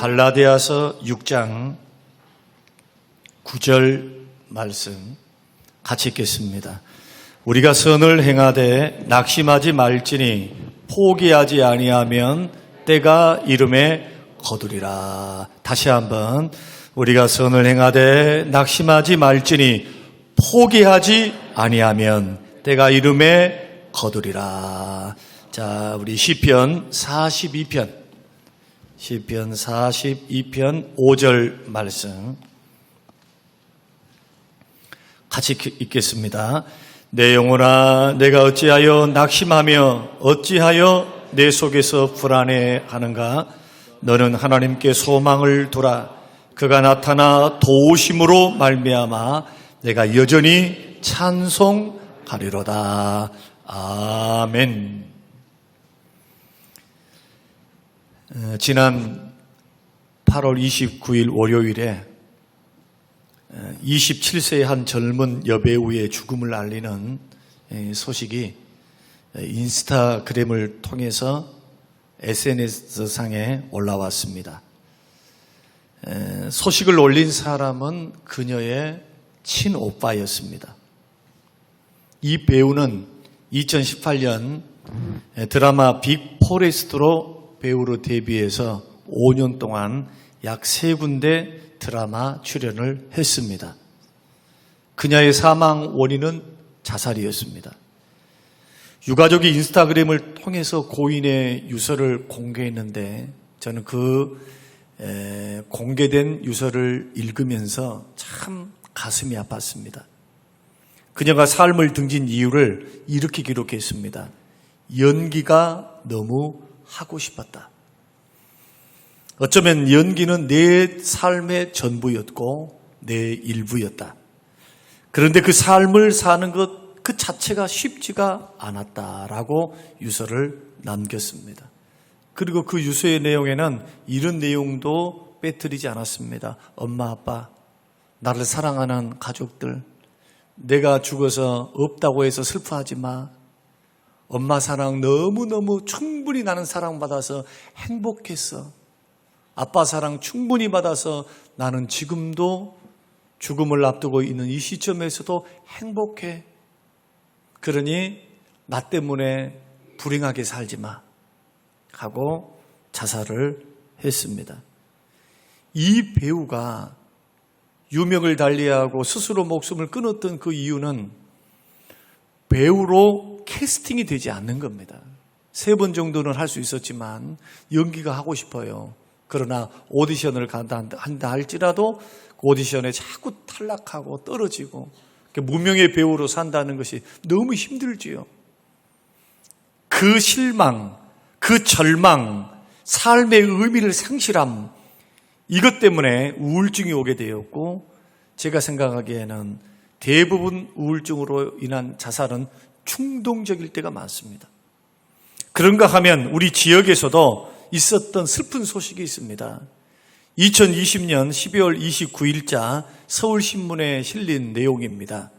갈라디아서 6장 9절 말씀 같이 읽겠습니다. 우리가 선을 행하되 낙심하지 말지니 포기하지 아니하면 때가 이름에 거두리라. 다시 한번 우리가 선을 행하되 낙심하지 말지니 포기하지 아니하면 때가 이름에 거두리라. 자, 우리 시편 42편 5절 말씀 같이 읽겠습니다. 내 영혼아, 내가 어찌하여 낙심하며 어찌하여 내 속에서 불안해하는가? 너는 하나님께 소망을 두라. 그가 나타나 도우심으로 말미암아 내가 여전히 찬송하리로다. 아멘. 지난 8월 29일 월요일에 27세의 한 젊은 여배우의 죽음을 알리는 소식이 인스타그램을 통해서 SNS상에 올라왔습니다. 소식을 올린 사람은 그녀의 친오빠였습니다. 이 배우는 2018년 드라마 빅포레스트로 배우로 데뷔해서 5년 동안 약 3군데 드라마 출연을 했습니다. 그녀의 사망 원인은 자살이었습니다. 유가족이 인스타그램을 통해서 고인의 유서를 공개했는데 저는 그 공개된 유서를 읽으면서 참 가슴이 아팠습니다. 그녀가 삶을 등진 이유를 이렇게 기록했습니다. 연기가 너무 하고 싶었다. 어쩌면 연기는 내 삶의 전부였고 내 일부였다. 그런데 그 삶을 사는 것 그 자체가 쉽지가 않았다라고 유서를 남겼습니다. 그리고 그 유서의 내용에는 이런 내용도 빼뜨리지 않았습니다. 엄마, 아빠, 나를 사랑하는 가족들, 내가 죽어서 없다고 해서 슬퍼하지 마. 엄마 사랑 너무너무 충분히 나는 사랑받아서 행복했어. 아빠 사랑 충분히 받아서 나는 지금도 죽음을 앞두고 있는 이 시점에서도 행복해. 그러니 나 때문에 불행하게 살지 마 하고 자살을 했습니다. 이 배우가 유명을 달리하고 스스로 목숨을 끊었던 그 이유는 배우로 캐스팅이 되지 않는 겁니다. 3번 정도는 할 수 있었지만 연기가 하고 싶어요. 그러나 오디션을 한다 할지라도 그 오디션에 자꾸 탈락하고 떨어지고 무명의 배우로 산다는 것이 너무 힘들지요. 그 실망, 그 절망, 삶의 의미를 상실함, 이것 때문에 우울증이 오게 되었고 제가 생각하기에는 대부분 우울증으로 인한 자살은 충동적일 때가 많습니다. 그런가 하면 우리 지역에서도 있었던 슬픈 소식이 있습니다. 2020년 12월 29일자 서울신문에 실린 내용입니다.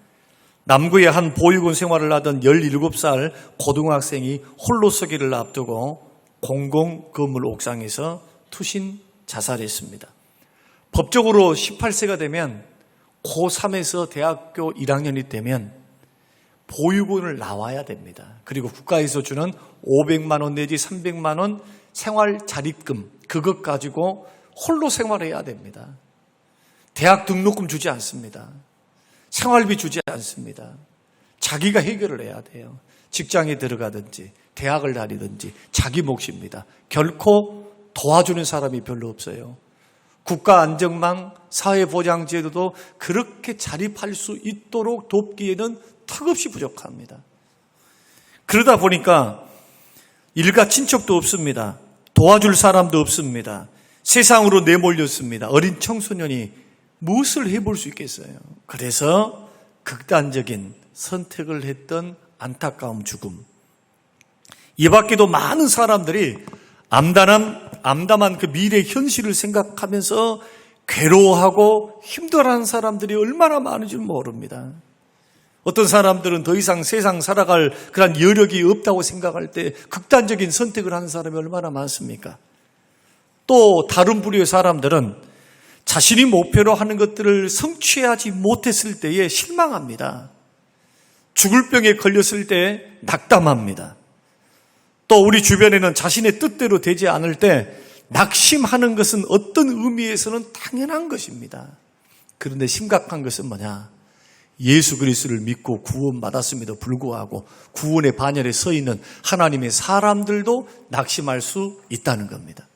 남구의 한 보육원 생활을 하던 17살 고등학생이 홀로서기를 앞두고 공공 건물 옥상에서 투신 자살했습니다. 법적으로 18세가 되면 고3에서 대학교 1학년이 되면 보육원을 나와야 됩니다. 그리고 국가에서 주는 500만 원 내지 300만 원 생활 자립금, 그것 가지고 홀로 생활해야 됩니다. 대학 등록금 주지 않습니다. 생활비 주지 않습니다. 자기가 해결을 해야 돼요. 직장에 들어가든지 대학을 다니든지 자기 몫입니다. 결코 도와주는 사람이 별로 없어요. 국가 안정망, 사회보장제도도 그렇게 자립할 수 있도록 돕기에는 턱없이 부족합니다. 그러다 보니까 일가 친척도 없습니다. 도와줄 사람도 없습니다. 세상으로 내몰렸습니다. 어린 청소년이 무엇을 해볼 수 있겠어요? 그래서 극단적인 선택을 했던 안타까운 죽음. 이 밖에도 많은 사람들이 암담한 그 미래 현실을 생각하면서 괴로워하고 힘들어하는 사람들이 얼마나 많은지 모릅니다. 어떤 사람들은 더 이상 세상 살아갈 그런 여력이 없다고 생각할 때 극단적인 선택을 하는 사람이 얼마나 많습니까? 또 다른 부류의 사람들은 자신이 목표로 하는 것들을 성취하지 못했을 때에 실망합니다. 죽을 병에 걸렸을 때 낙담합니다. 또 우리 주변에는 자신의 뜻대로 되지 않을 때 낙심하는 것은 어떤 의미에서는 당연한 것입니다. 그런데 심각한 것은 뭐냐? 예수 그리스도를 믿고 구원받았음에도 불구하고 구원의 반열에 서 있는 하나님의 사람들도 낙심할 수 있다는 겁니다.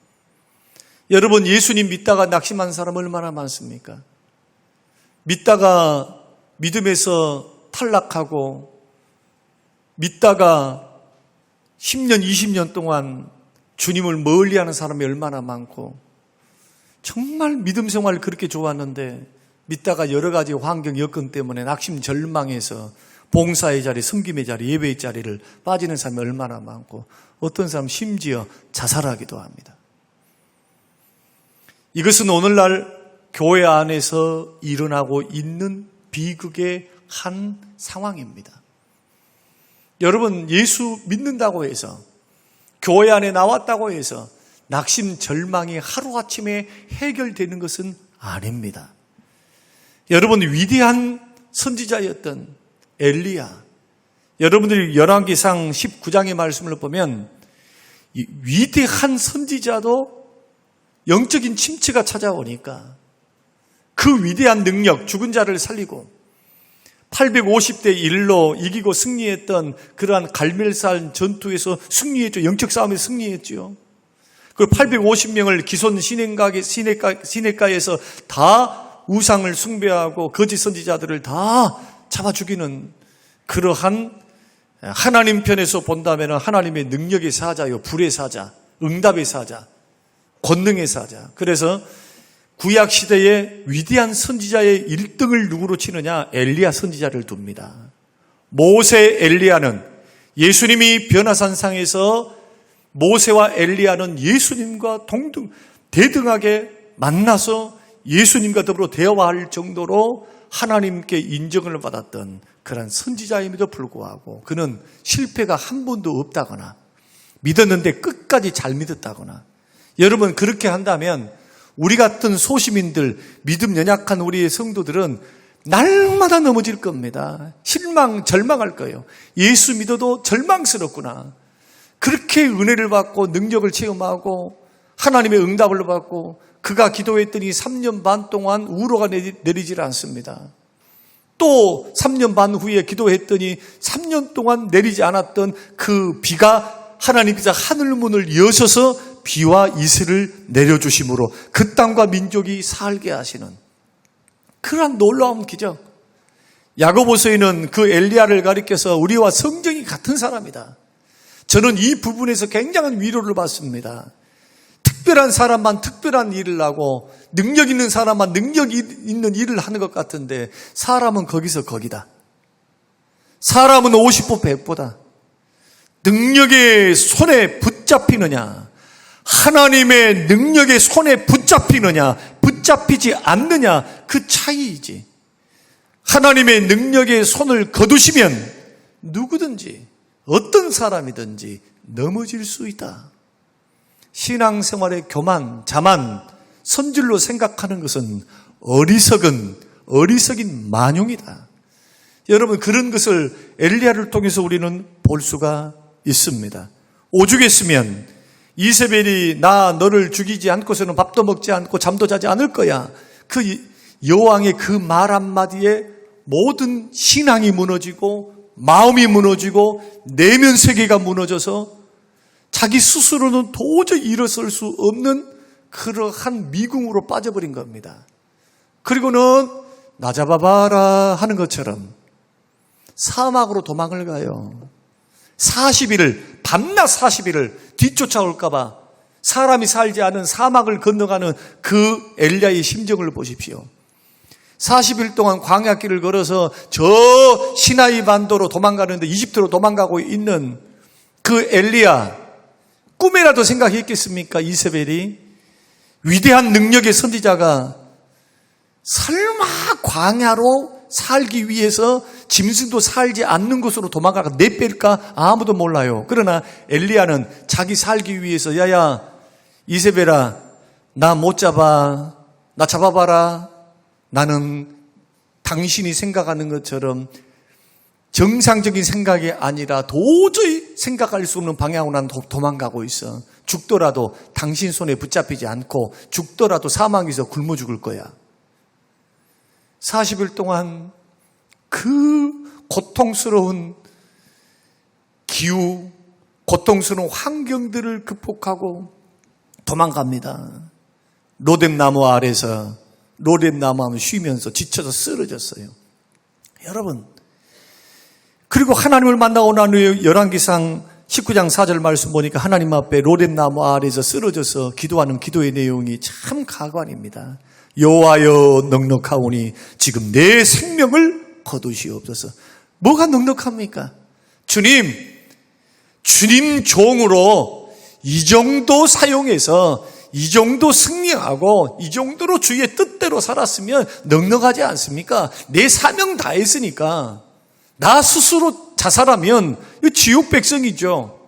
여러분, 예수님 믿다가 낙심한 사람 얼마나 많습니까? 믿다가 믿음에서 탈락하고 믿다가 10년, 20년 동안 주님을 멀리하는 사람이 얼마나 많고 정말 믿음 생활 그렇게 좋았는데 믿다가 여러 가지 환경 여건 때문에 낙심 절망해서 봉사의 자리, 섬김의 자리, 예배의 자리를 빠지는 사람이 얼마나 많고 어떤 사람 심지어 자살하기도 합니다. 이것은 오늘날 교회 안에서 일어나고 있는 비극의 한 상황입니다. 여러분, 예수 믿는다고 해서 교회 안에 나왔다고 해서 낙심, 절망이 하루아침에 해결되는 것은 아닙니다. 여러분, 위대한 선지자였던 엘리야, 여러분들이 열왕기상 19장의 말씀을 보면 이 위대한 선지자도 영적인 침체가 찾아오니까 그 위대한 능력, 죽은 자를 살리고 850대 1로 이기고 승리했던 그러한 갈멜산 전투에서 승리했죠. 영적 싸움에서 승리했죠. 그 850명을 기손 시내가에서 다 우상을 숭배하고 거짓 선지자들을 다 잡아 죽이는 그러한 하나님 편에서 본다면 하나님의 능력의 사자요, 불의 사자, 응답의 사자, 권능의 사자. 그래서 구약 시대의 위대한 선지자의 1등을 누구로 치느냐? 엘리야 선지자를 둡니다. 모세, 엘리야는 예수님이 변화산상에서 모세와 엘리야는 예수님과 대등하게 만나서 예수님과 더불어 대화할 정도로 하나님께 인정을 받았던 그런 선지자임에도 불구하고 그는 실패가 한 번도 없다거나 믿었는데 끝까지 잘 믿었다거나, 여러분 그렇게 한다면 우리 같은 소시민들, 믿음 연약한 우리의 성도들은 날마다 넘어질 겁니다. 실망, 절망할 거예요. 예수 믿어도 절망스럽구나. 그렇게 은혜를 받고 능력을 체험하고 하나님의 응답을 받고 그가 기도했더니 3년 반 동안 우로가 내리질 않습니다. 또 3년 반 후에 기도했더니 3년 동안 내리지 않았던 그 비가 하나님께서 하늘문을 여셔서 비와 이슬을 내려주심으로 그 땅과 민족이 살게 하시는 그러한 놀라운 기적. 야고보서에는 그 엘리야를 가리켜서 우리와 성정이 같은 사람이다. 저는 이 부분에서 굉장한 위로를 받습니다. 특별한 사람만 특별한 일을 하고 능력 있는 사람만 능력 있는 일을 하는 것 같은데 사람은 거기서 거기다. 사람은 50보 100보다. 능력의 손에 붙잡히느냐, 하나님의 능력의 손에 붙잡히느냐, 붙잡히지 않느냐, 그 차이이지. 하나님의 능력의 손을 거두시면 누구든지 어떤 사람이든지 넘어질 수 있다. 신앙생활의 교만, 자만, 선질로 생각하는 것은 어리석인 만용이다. 여러분, 그런 것을 엘리야를 통해서 우리는 볼 수가 있습니다. 오죽했으면 이세벨이 나 너를 죽이지 않고서는 밥도 먹지 않고 잠도 자지 않을 거야. 그 여왕의 그 말 한마디에 모든 신앙이 무너지고 마음이 무너지고 내면 세계가 무너져서 자기 스스로는 도저히 일어설 수 없는 그러한 미궁으로 빠져버린 겁니다. 그리고는 나 잡아봐라 하는 것처럼 사막으로 도망을 가요. 40일을, 밤낮 40일을 뒤쫓아올까 봐 사람이 살지 않은 사막을 건너가는 그 엘리야의 심정을 보십시오. 40일 동안 광야길을 걸어서 저 시나이 반도로 도망가는데 이집트로 도망가고 있는 그 엘리야, 꿈에라도 생각했겠습니까? 이세벨이 위대한 능력의 선지자가 설마 광야로 살기 위해서 짐승도 살지 않는 곳으로 도망가가 내뺄까? 아무도 몰라요. 그러나 엘리야는 자기 살기 위해서 야야 이세벨아 나 못 잡아, 나 잡아봐라. 나는 당신이 생각하는 것처럼 정상적인 생각이 아니라 도저히 생각할 수 없는 방향으로 난 도망가고 있어. 죽더라도 당신 손에 붙잡히지 않고 죽더라도 사망에서 굶어 죽을 거야. 40일 동안 그 고통스러운 기후, 고통스러운 환경들을 극복하고 도망갑니다. 로뎀나무 아래서 로뎀나무 쉬면서 지쳐서 쓰러졌어요. 여러분, 그리고 하나님을 만나고 난 후에 열왕기상 19장 4절 말씀 보니까 하나님 앞에 로뎀나무 아래에서 쓰러져서 기도하는 기도의 내용이 참 가관입니다. 여호와여 넉넉하오니 지금 내 생명을 거두시옵소서. 뭐가 넉넉합니까? 주님 종으로 이 정도 사용해서 이 정도 승리하고 이 정도로 주의 뜻대로 살았으면 넉넉하지 않습니까? 내 사명 다 했으니까. 나 스스로 자살하면 이거 지옥 백성이죠.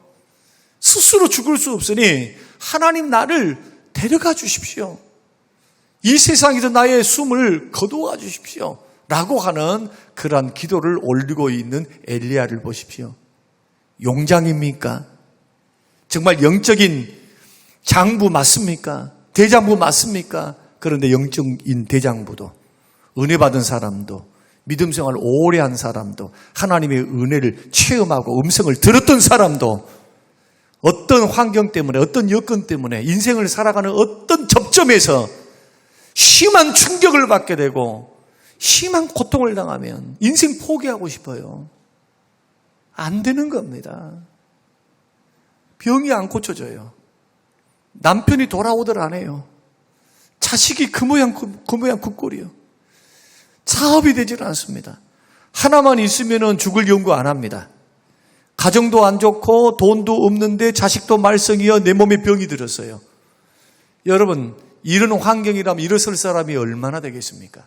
스스로 죽을 수 없으니 하나님 나를 데려가 주십시오. 이 세상에서 나의 숨을 거두어 주십시오. 라고 하는 그러한 기도를 올리고 있는 엘리야를 보십시오. 용장입니까? 정말 영적인 장부 맞습니까? 대장부 맞습니까? 그런데 영적인 대장부도, 은혜 받은 사람도, 믿음 생활 오래 한 사람도, 하나님의 은혜를 체험하고 음성을 들었던 사람도 어떤 환경 때문에, 어떤 여건 때문에 인생을 살아가는 어떤 접점에서 심한 충격을 받게 되고 심한 고통을 당하면 인생 포기하고 싶어요. 안 되는 겁니다. 병이 안 고쳐져요. 남편이 돌아오들 안 해요. 자식이 그 모양 그 꼴이요. 사업이 되질 않습니다. 하나만 있으면 죽을 연구 안 합니다. 가정도 안 좋고 돈도 없는데 자식도 말썽이어 내 몸에 병이 들었어요. 여러분, 이런 환경이라면 일어설 사람이 얼마나 되겠습니까?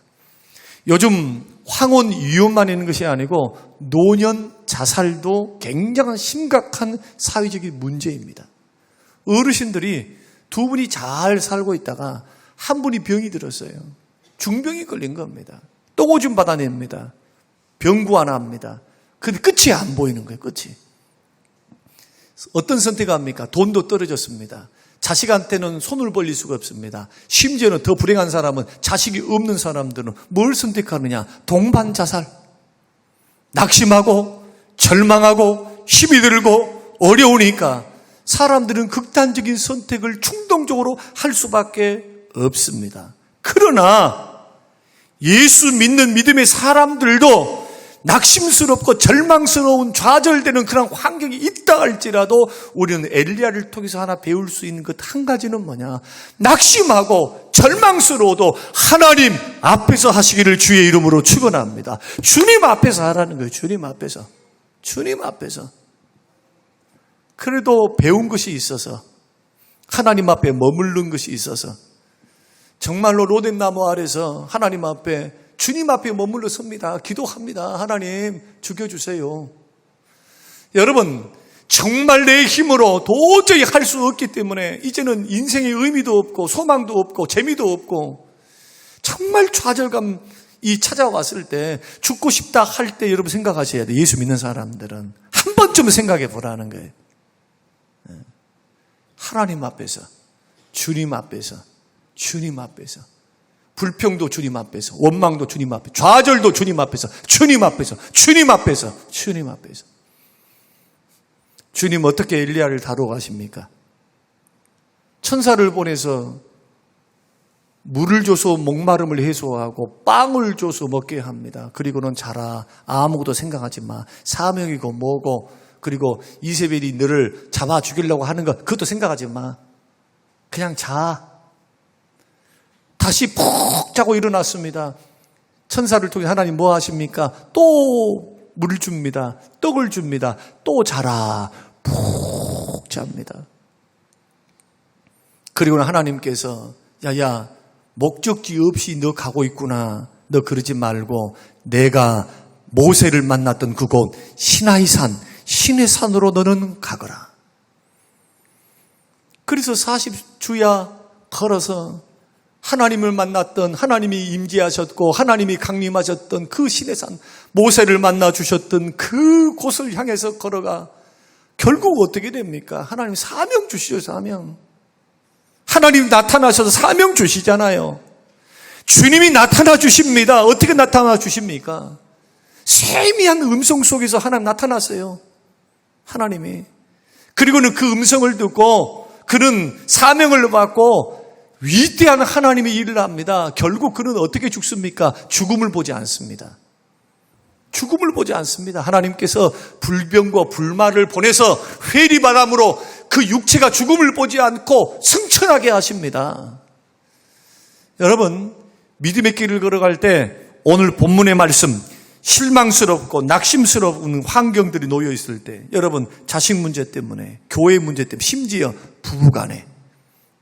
요즘 황혼 이혼만 있는 것이 아니고 노년 자살도 굉장한 심각한 사회적인 문제입니다. 어르신들이 두 분이 잘 살고 있다가 한 분이 병이 들었어요. 중병이 걸린 겁니다. 또 오줌 받아냅니다. 병구 하나 합니다. 근데 끝이 안 보이는 거예요. 끝이. 어떤 선택합니까? 돈도 떨어졌습니다. 자식한테는 손을 벌릴 수가 없습니다. 심지어는 더 불행한 사람은 자식이 없는 사람들은 뭘 선택하느냐? 동반자살. 낙심하고 절망하고 힘이 들고 어려우니까 사람들은 극단적인 선택을 충동적으로 할 수밖에 없습니다. 그러나 예수 믿는 믿음의 사람들도 낙심스럽고 절망스러운 좌절되는 그런 환경이 있다 할지라도 우리는 엘리야를 통해서 하나 배울 수 있는 것 한 가지는 뭐냐? 낙심하고 절망스러워도 하나님 앞에서 하시기를 주의 이름으로 축원합니다. 주님 앞에서 하라는 거예요. 주님 앞에서. 주님 앞에서. 그래도 배운 것이 있어서, 하나님 앞에 머무른 것이 있어서 정말로 로뎀나무 아래서 하나님 앞에, 주님 앞에 머물러 섭니다. 기도합니다. 하나님 죽여주세요. 여러분, 정말 내 힘으로 도저히 할 수 없기 때문에 이제는 인생의 의미도 없고 소망도 없고 재미도 없고 정말 좌절감이 찾아왔을 때, 죽고 싶다 할 때 여러분 생각하셔야 돼요. 예수 믿는 사람들은 한 번쯤은 생각해 보라는 거예요. 하나님 앞에서, 주님 앞에서, 주님 앞에서, 불평도 주님 앞에서, 원망도 주님 앞에서, 좌절도 주님 앞에서, 주님 앞에서, 주님 앞에서, 주님 앞에서. 주님 어떻게 엘리야를 다뤄가십니까? 천사를 보내서 물을 줘서 목마름을 해소하고 빵을 줘서 먹게 합니다. 그리고는 자라, 아무것도 생각하지 마. 사명이고 뭐고, 그리고 이세벨이 너를 잡아 죽이려고 하는 것 그것도 생각하지 마. 그냥 자. 다시 푹 자고 일어났습니다. 천사를 통해 하나님 뭐 하십니까? 또 물을 줍니다. 떡을 줍니다. 또 자라. 푹 잡니다. 그리고는 하나님께서 야야, 목적지 없이 너 가고 있구나. 너 그러지 말고 내가 모세를 만났던 그곳 시나이산, 신의 산으로 너는 가거라. 그래서 40주야 걸어서 하나님을 만났던, 하나님이 임재하셨고 하나님이 강림하셨던 그 신의 산, 모세를 만나 주셨던 그 곳을 향해서 걸어가 결국 어떻게 됩니까? 하나님 사명 주시죠. 사명. 하나님 나타나셔서 사명 주시잖아요. 주님이 나타나 주십니다. 어떻게 나타나 주십니까? 세미한 음성 속에서 하나님 나타났어요. 하나님이. 그리고는 그 음성을 듣고 그는 사명을 받고 위대한 하나님의 일을 합니다. 결국 그는 어떻게 죽습니까? 죽음을 보지 않습니다. 죽음을 보지 않습니다. 하나님께서 불병과 불말을 보내서 회리바람으로 그 육체가 죽음을 보지 않고 승천하게 하십니다. 여러분, 믿음의 길을 걸어갈 때 오늘 본문의 말씀, 실망스럽고 낙심스러운 환경들이 놓여 있을 때, 여러분 자식 문제 때문에, 교회 문제 때문에, 심지어 부부간에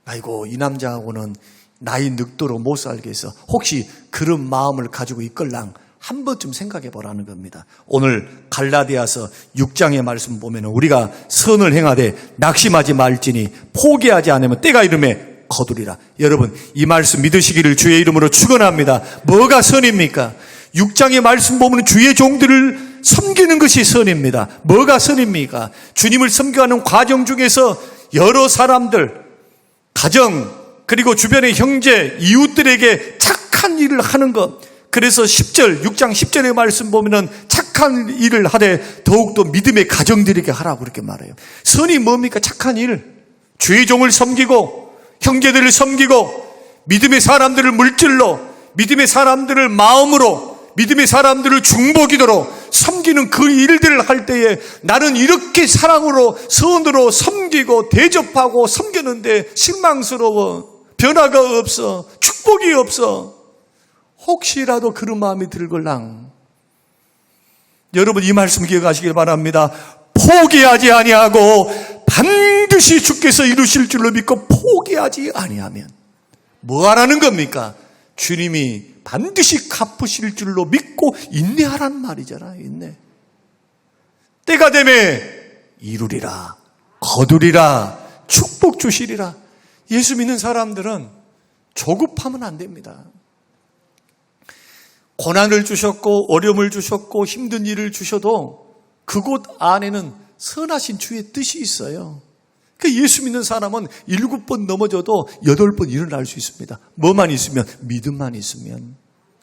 아이고 이 남자하고는 나이 늙도록 못 살게 해서 혹시 그런 마음을 가지고 있걸랑 한 번쯤 생각해 보라는 겁니다. 오늘 갈라디아서 6장의 말씀 보면 우리가 선을 행하되 낙심하지 말지니 포기하지 않으면 때가 이름에 거두리라. 여러분 이 말씀 믿으시기를 주의 이름으로 축원합니다. 뭐가 선입니까? 6장의 말씀 보면 주의 종들을 섬기는 것이 선입니다. 뭐가 선입니까? 주님을 섬겨하는 과정 중에서 여러 사람들, 가정, 그리고 주변의 형제, 이웃들에게 착한 일을 하는 것. 그래서 10절, 6장 10절의 말씀 보면은 착한 일을 하되 더욱더 믿음의 가정들에게 하라고 그렇게 말해요. 선이 뭡니까? 착한 일. 주의 종을 섬기고, 형제들을 섬기고, 믿음의 사람들을 물질로, 믿음의 사람들을 마음으로, 믿음의 사람들을 중보기도로 섬기는 그 일들을 할 때에 나는 이렇게 사랑으로 선으로 섬기고 대접하고 섬겼는데 실망스러워, 변화가 없어, 축복이 없어. 혹시라도 그런 마음이 들걸랑 여러분 이 말씀 기억하시길 바랍니다. 포기하지 아니하고 반드시 주께서 이루실 줄로 믿고 포기하지 아니하면 뭐 하라는 겁니까? 주님이 반드시 갚으실 줄로 믿고 인내하라는 말이잖아요. 인내. 때가 되면 이루리라, 거두리라, 축복 주시리라. 예수 믿는 사람들은 조급하면 안 됩니다. 고난을 주셨고 어려움을 주셨고 힘든 일을 주셔도 그곳 안에는 선하신 주의 뜻이 있어요. 예수 믿는 사람은 7번 넘어져도 8번 일어날 수 있습니다. 뭐만 있으면? 믿음만 있으면.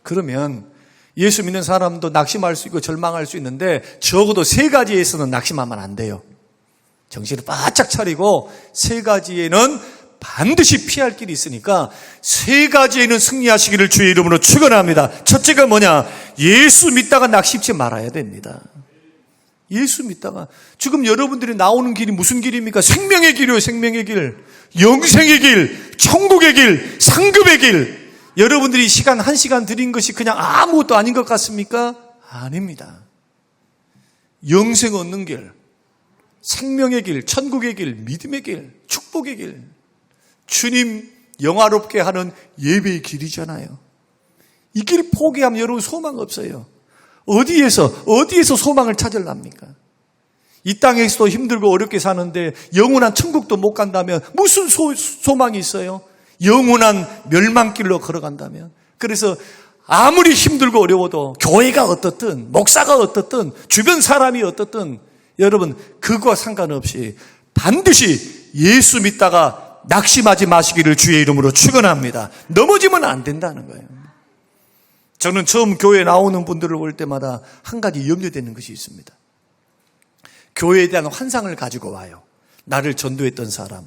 그러면 예수 믿는 사람도 낙심할 수 있고 절망할 수 있는데 적어도 3가지에서는 낙심하면 안 돼요. 정신을 바짝 차리고 3가지에는 반드시 피할 길이 있으니까 3가지에는 승리하시기를 주의 이름으로 축원합니다. 첫째가 뭐냐? 예수 믿다가 낙심치 말아야 됩니다. 예수 믿다가. 지금 여러분들이 나오는 길이 무슨 길입니까? 생명의 길이요. 생명의 길, 영생의 길, 천국의 길, 상급의 길. 여러분들이 시간 1시간 드린 것이 그냥 아무것도 아닌 것 같습니까? 아닙니다. 영생 얻는 길, 생명의 길, 천국의 길, 믿음의 길, 축복의 길, 주님 영화롭게 하는 예배의 길이잖아요. 이 길 포기하면 여러분 소망 없어요. 어디에서 소망을 찾으랍니까? 이 땅에서도 힘들고 어렵게 사는데 영원한 천국도 못 간다면 무슨 소망이 있어요? 영원한 멸망길로 걸어간다면. 그래서 아무리 힘들고 어려워도 교회가 어떻든 목사가 어떻든 주변 사람이 어떻든 여러분 그거와 상관없이 반드시 예수 믿다가 낙심하지 마시기를 주의 이름으로 축원합니다. 넘어지면 안 된다는 거예요. 저는 처음 교회에 나오는 분들을 볼 때마다 한 가지 염려되는 것이 있습니다. 교회에 대한 환상을 가지고 와요. 나를 전도했던 사람,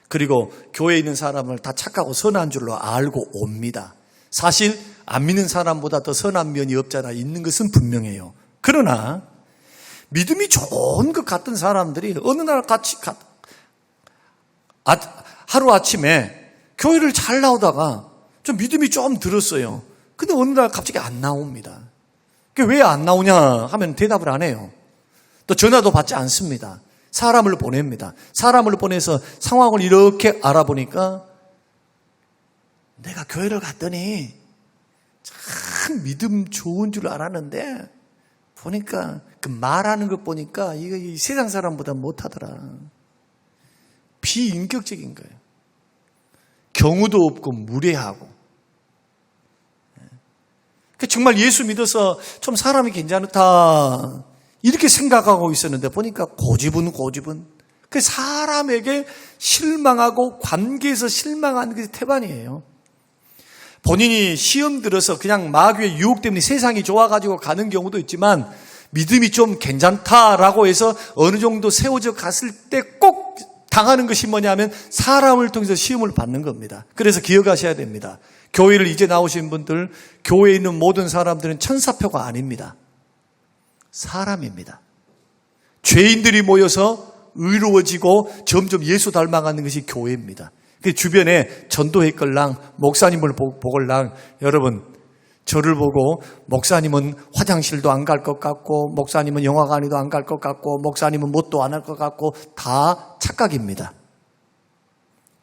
그리고 교회에 있는 사람을 다 착하고 선한 줄로 알고 옵니다. 사실 안 믿는 사람보다 더 선한 면이 없잖아. 있는 것은 분명해요. 그러나 믿음이 좋은 것 같은 사람들이 어느 날 하루아침에 교회를 잘 나오다가 좀 믿음이 좀 들었어요. 근데 어느 날 갑자기 안 나옵니다. 왜 안 나오냐 하면 대답을 안 해요. 또 전화도 받지 않습니다. 사람을 보냅니다. 사람을 보내서 상황을 이렇게 알아보니까 내가 교회를 갔더니 참 믿음 좋은 줄 알았는데 보니까 그 말하는 것 보니까 이거 이 세상 사람보다 못하더라. 비인격적인 거예요. 경우도 없고 무례하고. 정말 예수 믿어서 좀 사람이 괜찮다 이렇게 생각하고 있었는데 보니까 고집은 그 사람에게 실망하고 관계에서 실망하는 것이 태반이에요. 본인이 시험 들어서 그냥 마귀의 유혹 때문에 세상이 좋아가지고 가는 경우도 있지만 믿음이 좀 괜찮다라고 해서 어느 정도 세워져 갔을 때 꼭 당하는 것이 뭐냐면 사람을 통해서 시험을 받는 겁니다. 그래서 기억하셔야 됩니다. 교회를 이제 나오신 분들, 교회에 있는 모든 사람들은 천사표가 아닙니다. 사람입니다. 죄인들이 모여서 의로워지고 점점 예수 닮아가는 것이 교회입니다. 그 주변에 전도했걸랑 목사님을 보걸랑 여러분 저를 보고 목사님은 화장실도 안 갈 것 같고 목사님은 영화관에도 안 갈 것 같고 목사님은 뭣도 안 할 것 같고 다 착각입니다.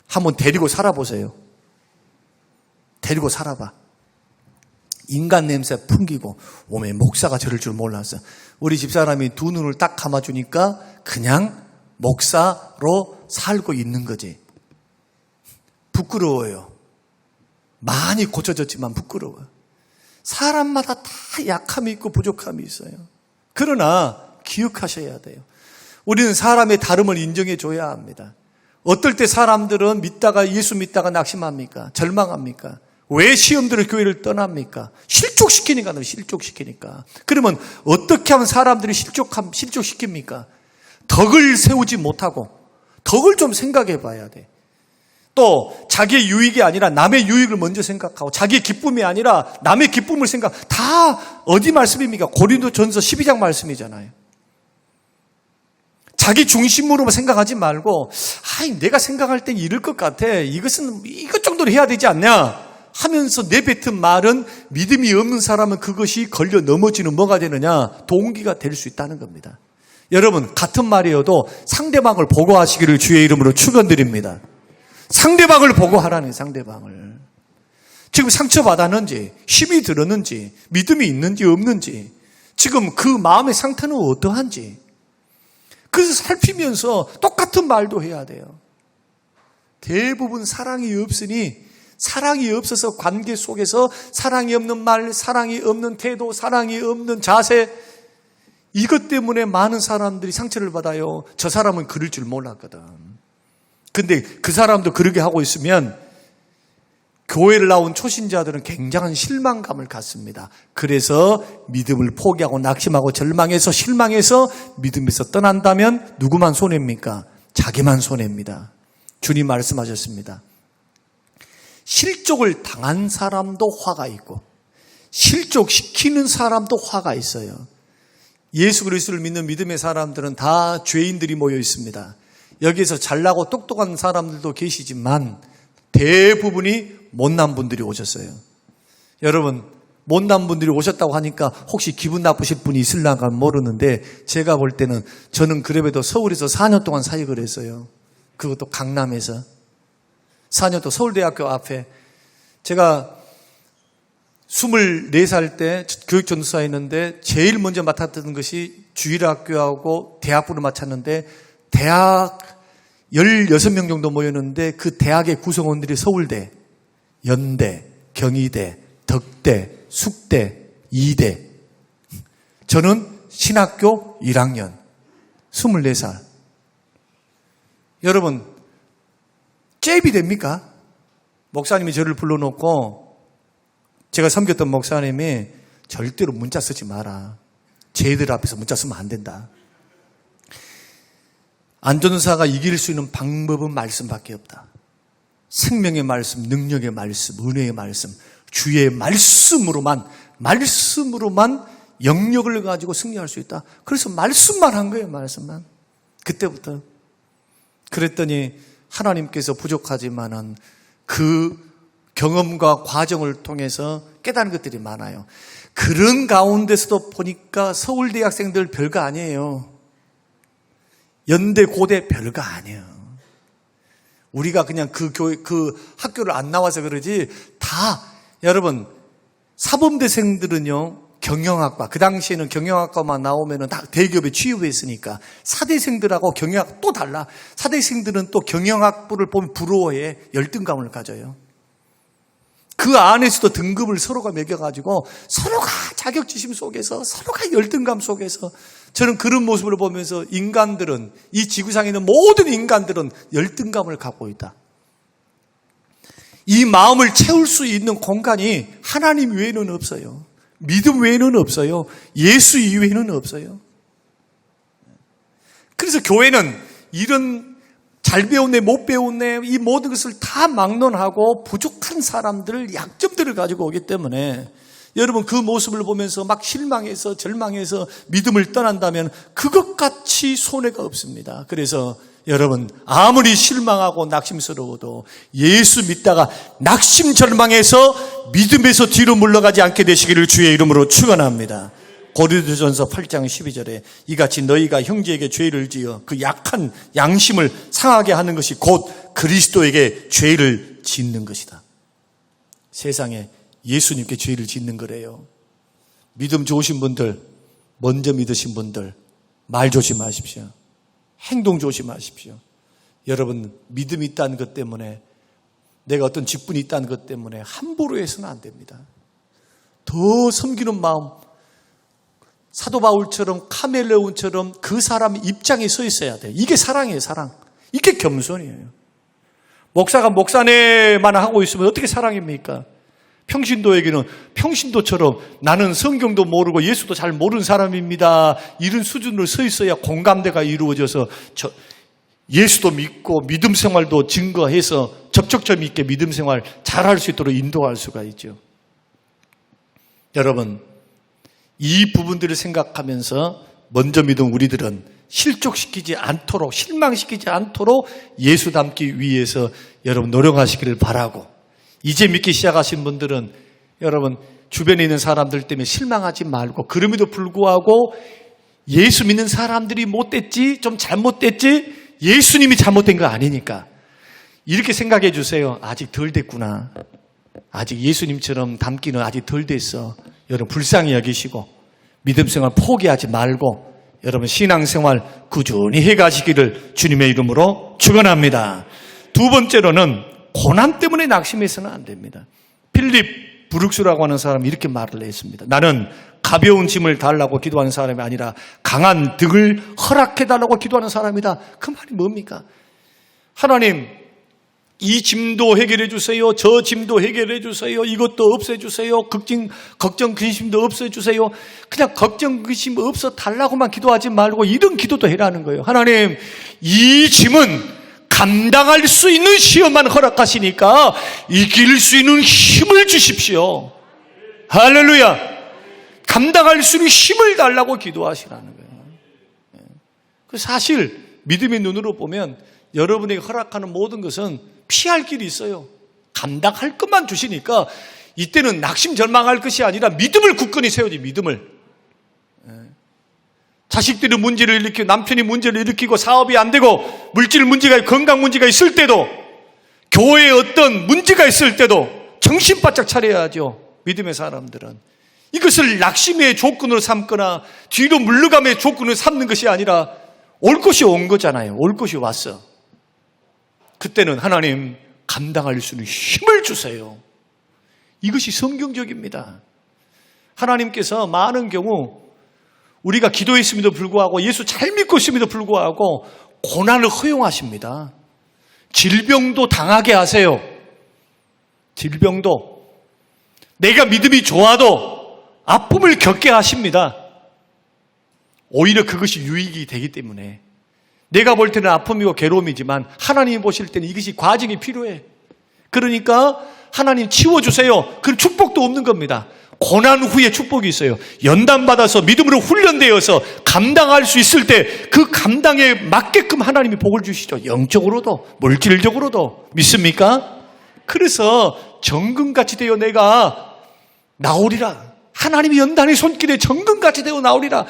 한번 데리고 살아보세요. 데리고 살아봐. 인간 냄새 풍기고 오메 목사가 저럴 줄 몰랐어. 우리 집사람이 두 눈을 딱 감아주니까 그냥 목사로 살고 있는 거지. 부끄러워요. 많이 고쳐졌지만 부끄러워요. 사람마다 다 약함이 있고 부족함이 있어요. 그러나 기억하셔야 돼요. 우리는 사람의 다름을 인정해 줘야 합니다. 어떨 때 사람들은 예수 믿다가 낙심합니까? 절망합니까? 왜 시험들을 교회를 떠납니까? 실족시키니까. 그러면 어떻게 하면 사람들이 실족시킵니까? 덕을 세우지 못하고 덕을 좀 생각해 봐야 돼. 또 자기의 유익이 아니라 남의 유익을 먼저 생각하고 자기의 기쁨이 아니라 남의 기쁨을 다 어디 말씀입니까? 고린도전서 12장 말씀이잖아요. 자기 중심으로만 생각하지 말고 내가 생각할 땐 이럴 것 같아. 이것 정도는 해야 되지 않냐 하면서 내뱉은 말은 믿음이 없는 사람은 그것이 걸려 넘어지는 뭐가 되느냐? 동기가 될 수 있다는 겁니다. 여러분 같은 말이어도 상대방을 보고하시기를 주의 이름으로 축원드립니다. 상대방을 보고하라는 상대방을. 지금 상처받았는지 힘이 들었는지 믿음이 있는지 없는지 지금 그 마음의 상태는 어떠한지 그래서 살피면서 똑같은 말도 해야 돼요. 대부분 사랑이 없어서 관계 속에서 사랑이 없는 말, 사랑이 없는 태도, 사랑이 없는 자세 이것 때문에 많은 사람들이 상처를 받아요. 저 사람은 그럴 줄 몰랐거든. 근데 그 사람도 그러게 하고 있으면 교회를 나온 초신자들은 굉장한 실망감을 갖습니다. 그래서 믿음을 포기하고 낙심하고 절망해서 실망해서 믿음에서 떠난다면 누구만 손해입니까? 자기만 손해입니다. 주님 말씀하셨습니다. 실족을 당한 사람도 화가 있고 실족시키는 사람도 화가 있어요. 예수 그리스도를 믿는 믿음의 사람들은 다 죄인들이 모여 있습니다. 여기에서 잘나고 똑똑한 사람들도 계시지만 대부분이 못난 분들이 오셨어요. 여러분 못난 분들이 오셨다고 하니까 혹시 기분 나쁘실 분이 있을랑가 모르는데 제가 볼 때는 저는 그래도 서울에서 4년 동안 사역을 했어요. 그것도 강남에서 4년 동안 서울대학교 앞에 제가 24살 때 교육전도사 했는데 제일 먼저 맡았던 것이 주일학교하고 대학부를 맡았는데 대학 16명 정도 모였는데 그 대학의 구성원들이 서울대, 연대, 경희대, 덕대, 숙대, 이대. 저는 신학교 1학년, 24살. 여러분, 잽이 됩니까? 목사님이 저를 불러놓고 제가 섬겼던 목사님이 절대로 문자 쓰지 마라. 쟤들 앞에서 문자 쓰면 안 된다. 안전사가 이길 수 있는 방법은 말씀밖에 없다. 생명의 말씀, 능력의 말씀, 은혜의 말씀, 주의 말씀으로만 영역을 가지고 승리할 수 있다. 그래서 말씀만 한 거예요, 말씀만. 그때부터. 그랬더니 하나님께서 부족하지만은 그 경험과 과정을 통해서 깨달은 것들이 많아요. 그런 가운데서도 보니까 서울대 학생들 별거 아니에요. 연대, 고대 별거 아니에요. 우리가 그냥 그 학교를 안 나와서 그러지 다 여러분 사범대생들은요 경영학과, 그 당시에는 경영학과만 나오면은 다 대기업에 취업했으니까 사대생들하고 경영학 또 달라. 사대생들은 또 경영학부를 보면 부러워해. 열등감을 가져요. 그 안에서도 등급을 서로가 매겨가지고 서로가 자격지심 속에서 서로가 열등감 속에서 저는 그런 모습을 보면서 인간들은, 이 지구상에 있는 모든 인간들은 열등감을 갖고 있다. 이 마음을 채울 수 있는 공간이 하나님 외에는 없어요. 믿음 외에는 없어요. 예수 이외에는 없어요. 그래서 교회는 이런 잘 배웠네, 못 배웠네, 이 모든 것을 다 막론하고 부족한 사람들, 약점들을 가지고 오기 때문에 여러분 그 모습을 보면서 막 실망해서 절망해서 믿음을 떠난다면 그것같이 손해가 없습니다. 그래서 여러분 아무리 실망하고 낙심스러워도 예수 믿다가 낙심 절망해서 믿음에서 뒤로 물러가지 않게 되시기를 주의 이름으로 축원합니다. 고린도전서 8장 12절에 이같이 너희가 형제에게 죄를 지어 그 약한 양심을 상하게 하는 것이 곧 그리스도에게 죄를 짓는 것이다. 세상에 예수님께 죄를 짓는 거래요. 믿음 좋으신 분들, 먼저 믿으신 분들 말 조심하십시오. 행동 조심하십시오. 여러분 믿음이 있다는 것 때문에, 내가 어떤 직분이 있다는 것 때문에 함부로 해서는 안 됩니다. 더 섬기는 마음, 사도 바울처럼 카멜레온처럼 그 사람 입장에 서 있어야 돼요. 이게 사랑이에요. 사랑. 이게 겸손이에요. 목사가 목사네만 하고 있으면 어떻게 사랑입니까? 평신도에게는 평신도처럼 나는 성경도 모르고 예수도 잘 모르는 사람입니다, 이런 수준으로 서 있어야 공감대가 이루어져서 예수도 믿고 믿음 생활도 증거해서 접촉점 있게 믿음 생활 잘할 수 있도록 인도할 수가 있죠. 여러분 이 부분들을 생각하면서 먼저 믿은 우리들은 실족시키지 않도록, 실망시키지 않도록 예수 닮기 위해서 여러분 노력하시기를 바라고, 이제 믿기 시작하신 분들은 여러분 주변에 있는 사람들 때문에 실망하지 말고, 그럼에도 불구하고 예수 믿는 사람들이 못됐지, 좀 잘못됐지, 예수님이 잘못된 거 아니니까 이렇게 생각해 주세요. 아직 덜 됐구나. 아직 예수님처럼 닮기는 아직 덜 됐어. 여러분 불쌍히 여기시고 믿음 생활 포기하지 말고 여러분 신앙생활 꾸준히 해가시기를 주님의 이름으로 축원합니다. 두 번째로는 고난 때문에 낙심해서는 안 됩니다. 필립 브룩스라고 하는 사람이 이렇게 말을 했습니다. 나는 가벼운 짐을 달라고 기도하는 사람이 아니라 강한 득을 허락해달라고 기도하는 사람이다. 그 말이 뭡니까? 하나님 이 짐도 해결해 주세요. 저 짐도 해결해 주세요. 이것도 없애 주세요. 걱정 근심도 없애 주세요. 그냥 걱정 근심 없어 달라고만 기도하지 말고 이런 기도도 해라는 거예요. 하나님 이 짐은 감당할 수 있는 시험만 허락하시니까 이길 수 있는 힘을 주십시오. 할렐루야. 감당할 수 있는 힘을 달라고 기도하시라는 거예요. 사실 믿음의 눈으로 보면 여러분에게 허락하는 모든 것은 피할 길이 있어요. 감당할 것만 주시니까 이때는 낙심 절망할 것이 아니라 믿음을 굳건히 세우지. 믿음을. 자식들이 문제를 일으키고 남편이 문제를 일으키고 사업이 안 되고 물질 문제가, 건강 문제가 있을 때도, 교회에 어떤 문제가 있을 때도 정신 바짝 차려야죠. 믿음의 사람들은 이것을 낙심의 조건으로 삼거나 뒤로 물러감의 조건으로 삼는 것이 아니라 올 것이 온 거잖아요. 올 것이 왔어. 그때는 하나님 감당할 수 있는 힘을 주세요. 이것이 성경적입니다. 하나님께서 많은 경우 우리가 기도했음에도 불구하고 예수 잘 믿고 있음에도 불구하고 고난을 허용하십니다. 질병도 당하게 하세요. 질병도. 내가 믿음이 좋아도 아픔을 겪게 하십니다. 오히려 그것이 유익이 되기 때문에. 내가 볼 때는 아픔이고 괴로움이지만 하나님이 보실 때는 이것이 과정이 필요해. 그러니까 하나님 치워주세요. 그런 축복도 없는 겁니다. 고난 후에 축복이 있어요. 연단받아서 믿음으로 훈련되어서 감당할 수 있을 때 그 감당에 맞게끔 하나님이 복을 주시죠. 영적으로도 물질적으로도. 믿습니까? 그래서 정금같이 되어 내가 나오리라. 하나님이 연단의 손길에 정금같이 되어 나오리라.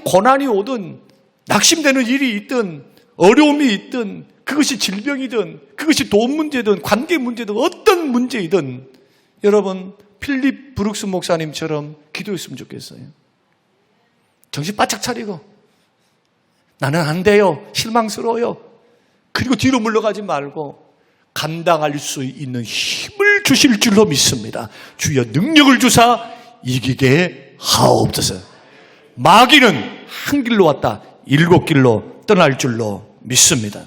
고난이 오든 낙심되는 일이 있든 어려움이 있든 그것이 질병이든 그것이 돈 문제든 관계 문제든 어떤 문제이든 여러분 필립 브룩스 목사님처럼 기도했으면 좋겠어요. 정신 바짝 차리고 나는 안 돼요. 실망스러워요. 그리고 뒤로 물러가지 말고 감당할 수 있는 힘을 주실 줄로 믿습니다. 주여 능력을 주사 이기게 하옵소서. 마귀는 한 길로 왔다 7길로 떠날 줄로 믿습니다.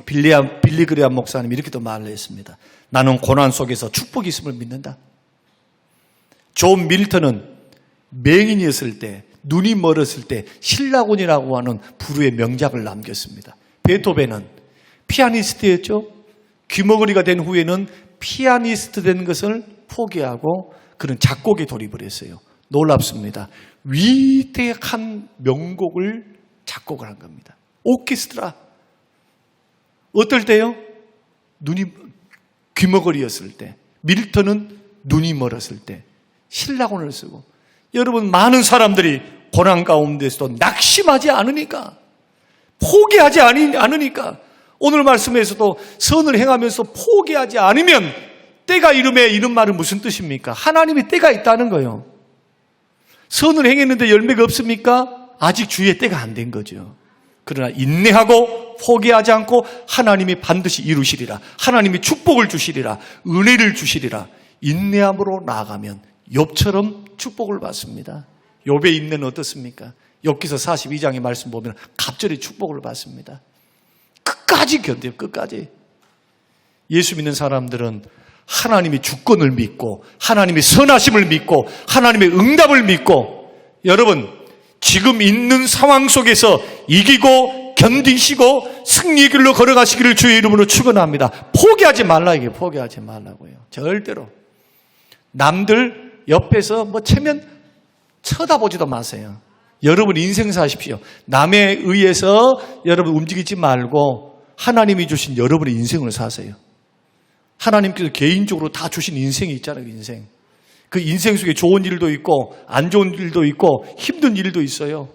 빌리 그레암 목사님이 이렇게도 말을 했습니다. 나는 고난 속에서 축복이 있음을 믿는다. 존 밀턴은 맹인이었을 때, 눈이 멀었을 때 신라곤이라고 하는 부르의 명작을 남겼습니다. 베토벤은 피아니스트였죠. 귀머거리가 된 후에는 피아니스트 된 것을 포기하고 그런 작곡에 돌입을 했어요. 놀랍습니다. 위대한 명곡을 작곡을 한 겁니다. 오케스트라. 어떨 때요? 눈이 귀머거리였을 때, 밀턴은 눈이 멀었을 때 신라곤을 쓰고, 여러분 많은 사람들이 고난 가운데서도 낙심하지 않으니까, 포기하지 않으니까, 오늘 말씀에서도 선을 행하면서 포기하지 않으면 때가 이름에 이런 말은 무슨 뜻입니까? 하나님이 때가 있다는 거예요. 선을 행했는데 열매가 없습니까? 아직 주의 때가 안 된 거죠. 그러나 인내하고 포기하지 않고 하나님이 반드시 이루시리라. 하나님이 축복을 주시리라. 은혜를 주시리라. 인내함으로 나아가면 욥처럼 축복을 받습니다. 욥의 인내는 어떻습니까? 욥기서 42장의 말씀 보면 갑절의 축복을 받습니다. 끝까지 견뎌요. 끝까지. 예수 믿는 사람들은 하나님이 주권을 믿고 하나님의 선하심을 믿고 하나님의 응답을 믿고, 여러분 지금 있는 상황 속에서 이기고 견디시고 승리의 길로 걸어가시기를 주의 이름으로 축원합니다. 포기하지 말라. 이게 포기하지 말라고요. 절대로. 남들 옆에서 뭐 체면 쳐다보지도 마세요. 여러분 인생 사십시오. 남에 의해서 여러분 움직이지 말고 하나님이 주신 여러분의 인생을 사세요. 하나님께서 개인적으로 다 주신 인생이 있잖아요. 인생. 그 인생 속에 좋은 일도 있고 안 좋은 일도 있고 힘든 일도 있어요.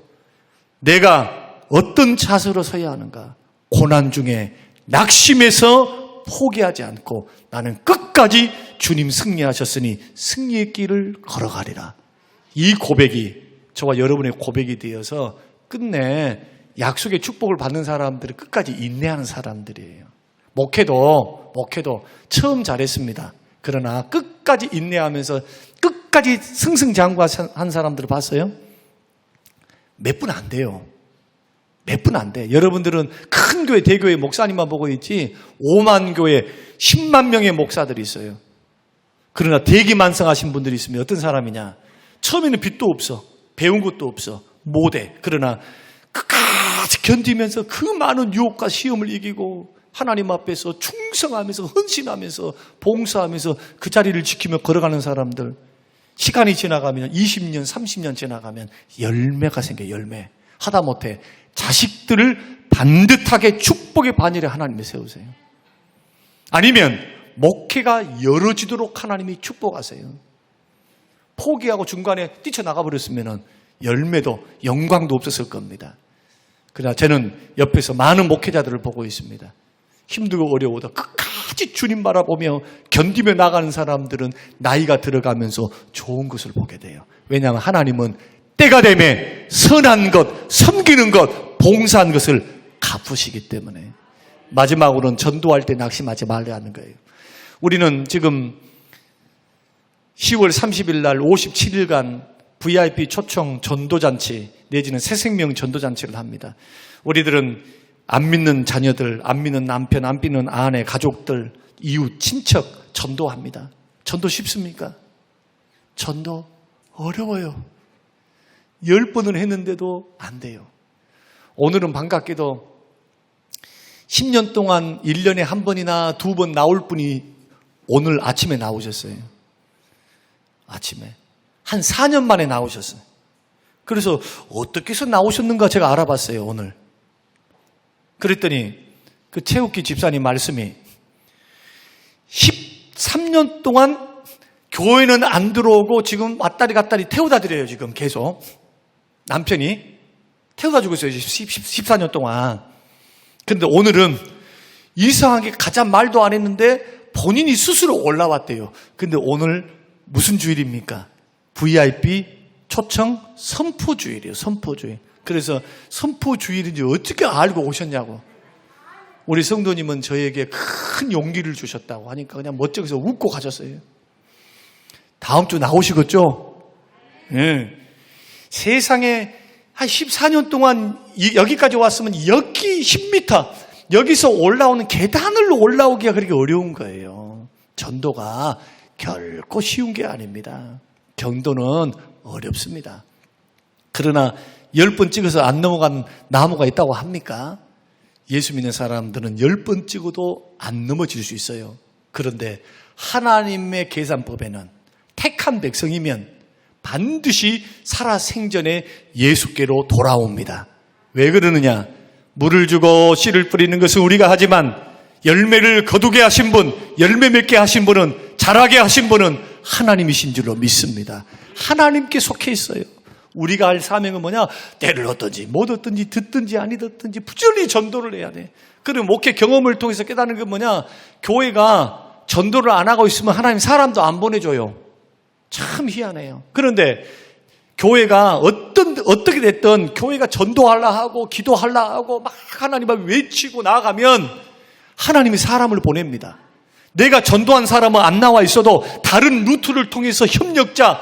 내가 어떤 자세로 서야 하는가? 고난 중에 낙심해서 포기하지 않고 나는 끝까지 주님 승리하셨으니 승리의 길을 걸어가리라. 이 고백이 저와 여러분의 고백이 되어서 끝내 약속의 축복을 받는 사람들은 끝까지 인내하는 사람들이에요. 목회도 처음 잘했습니다. 그러나 끝까지 인내하면서 끝까지 승승장구한 사람들을 봤어요? 몇 분 안 돼요. 몇 분 안 돼. 여러분들은 큰 교회, 대교회 목사님만 보고 있지 5만 교회 10만 명의 목사들이 있어요. 그러나 대기만성하신 분들이 있으면 어떤 사람이냐? 처음에는 빚도 없어. 배운 것도 없어. 못해. 그러나 끝까지 견디면서 그 많은 유혹과 시험을 이기고 하나님 앞에서 충성하면서 헌신하면서 봉사하면서 그 자리를 지키며 걸어가는 사람들, 시간이 지나가면 20년, 30년 지나가면 열매가 생겨요. 열매. 하다못해 자식들을 반듯하게 축복의 반열에 하나님이 세우세요. 아니면 목회가 열어지도록 하나님이 축복하세요. 포기하고 중간에 뛰쳐나가 버렸으면 열매도 영광도 없었을 겁니다. 그러나 저는 옆에서 많은 목회자들을 보고 있습니다. 힘들고 어려워도 끝까지 주님 바라보며 견디며 나가는 사람들은 나이가 들어가면서 좋은 것을 보게 돼요. 왜냐하면 하나님은 때가 되면 선한 것, 섬기는 것, 봉사한 것을 갚으시기 때문에. 마지막으로는 전도할 때 낙심하지 말라는 거예요. 우리는 지금 10월 30일 날 57일간 VIP 초청 전도잔치 내지는 새생명 전도잔치를 합니다. 우리들은 안 믿는 자녀들, 안 믿는 남편, 안 믿는 아내, 가족들, 이웃, 친척 전도합니다. 전도 쉽습니까? 전도 어려워요. 10번을 했는데도 안 돼요. 오늘은 반갑게도 10년 동안 1년에 한 번이나 2번 나올 분이 오늘 아침에 나오셨어요. 아침에. 한 4년 만에 나오셨어요. 그래서 어떻게 해서 나오셨는가 제가 알아봤어요, 오늘. 그랬더니 그 최욱기 집사님 말씀이 13년 동안 교회는 안 들어오고 지금 왔다리 갔다리 태우다 드려요. 지금 계속 남편이 태우다 주고 있어요. 14년 동안. 근데 오늘은 이상하게 가자 말도 안 했는데 본인이 스스로 올라왔대요. 근데 오늘 무슨 주일입니까? VIP 초청 선포주일이에요. 선포주일. 그래서 선포주일인지 어떻게 알고 오셨냐고. 우리 성도님은 저에게 큰 용기를 주셨다고 하니까 그냥 멋쩍어서 웃고 가셨어요. 다음 주 나오시겠죠? 네. 세상에 한 14년 동안 여기까지 왔으면 여기 10m 여기서 올라오는 계단을 올라오기가 그렇게 어려운 거예요. 전도가 결코 쉬운 게 아닙니다. 경도는 어렵습니다. 그러나 10번 찍어서 안 넘어간 나무가 있다고 합니까? 예수 믿는 사람들은 10번 찍어도 안 넘어질 수 있어요. 그런데 하나님의 계산법에는 택한 백성이면 반드시 살아생전에 예수께로 돌아옵니다. 왜 그러느냐? 물을 주고 씨를 뿌리는 것은 우리가 하지만 열매를 거두게 하신 분, 열매 맺게 하신 분은, 자라게 하신 분은 하나님이신 줄로 믿습니다. 하나님께 속해 있어요. 우리가 할 사명은 뭐냐? 때를 얻든지 못 얻든지 듣든지 아니 듣든지 부지런히 전도를 해야 돼. 그리고 목회 경험을 통해서 깨닫는 건 뭐냐? 교회가 전도를 안 하고 있으면 하나님 사람도 안 보내줘요. 참 희한해요. 그런데 교회가 어떻게 됐든 교회가 전도하려 하고 기도하려 하고 막 하나님을 외치고 나아가면 하나님이 사람을 보냅니다. 내가 전도한 사람은 안 나와 있어도 다른 루트를 통해서 협력자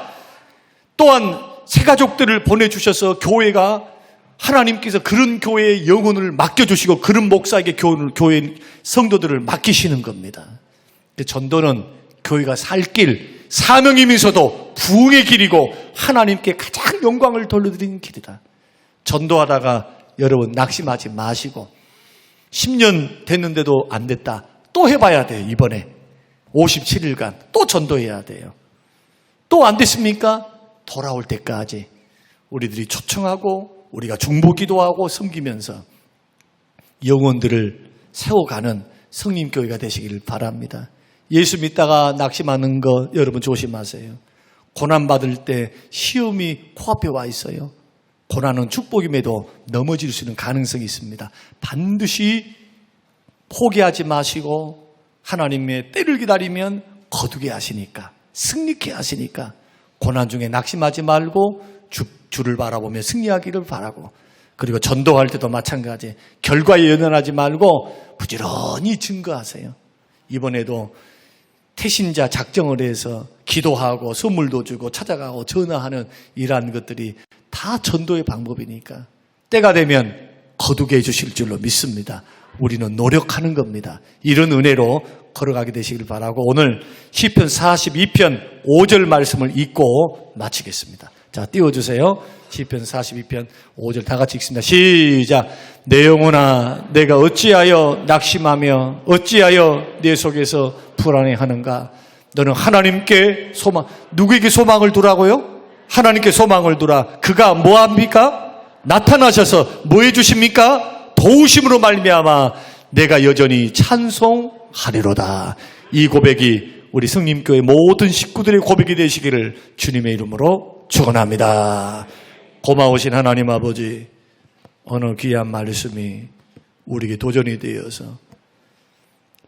또한 새가족들을 보내주셔서 교회가 하나님께서 그런 교회의 영혼을 맡겨주시고 그런 목사에게 교회 성도들을 맡기시는 겁니다. 전도는 교회가 살 길, 사명이면서도 부흥의 길이고 하나님께 가장 영광을 돌려드리는 길이다. 전도하다가 여러분 낙심하지 마시고 10년 됐는데도 안 됐다. 또 해봐야 돼요. 이번에 57일간 또 전도해야 돼요. 또 안 됐습니까? 돌아올 때까지 우리들이 초청하고 우리가 중보기도하고 섬기면서 영혼들을 세워가는 성림교회가 되시길 바랍니다. 예수 믿다가 낙심하는 거 여러분 조심하세요. 고난받을 때 시험이 코앞에 와 있어요. 고난은 축복임에도 넘어질 수 있는 가능성이 있습니다. 반드시 포기하지 마시고 하나님의 때를 기다리면 거두게 하시니까, 승리케 하시니까 고난 중에 낙심하지 말고 주를 바라보며 승리하기를 바라고, 그리고 전도할 때도 마찬가지 결과에 연연하지 말고 부지런히 증거하세요. 이번에도 태신자 작정을 해서 기도하고 선물도 주고 찾아가고 전화하는 이러한 것들이 다 전도의 방법이니까 때가 되면 거두게 해주실 줄로 믿습니다. 우리는 노력하는 겁니다. 이런 은혜로 걸어가게 되시길 바라고 오늘 시편 42편 5절 말씀을 읽고 마치겠습니다. 자, 띄워주세요. 시편 42편 5절 다 같이 읽습니다. 시작. 내 영혼아 내가 어찌하여 낙심하며 어찌하여 내 속에서 불안해하는가. 너는 하나님께 누구에게 소망을 두라고요? 하나님께 소망을 두라. 그가 뭐합니까? 나타나셔서 뭐 해주십니까? 도우심으로 말미암아 내가 여전히 찬송하리로다. 이 고백이 우리 성림교회 모든 식구들의 고백이 되시기를 주님의 이름으로 축원합니다. 고마우신 하나님 아버지, 오늘 귀한 말씀이 우리에게 도전이 되어서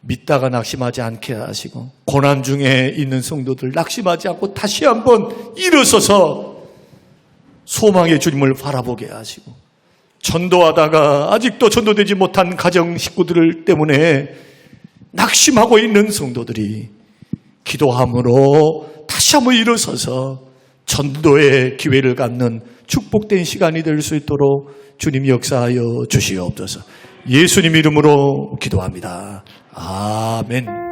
믿다가 낙심하지 않게 하시고 고난 중에 있는 성도들 낙심하지 않고 다시 한번 일어서서 소망의 주님을 바라보게 하시고, 전도하다가 아직도 전도되지 못한 가정 식구들 때문에 낙심하고 있는 성도들이 기도함으로 다시 한번 일어서서 전도의 기회를 갖는 축복된 시간이 될 수 있도록 주님 역사하여 주시옵소서. 예수님 이름으로 기도합니다. 아멘.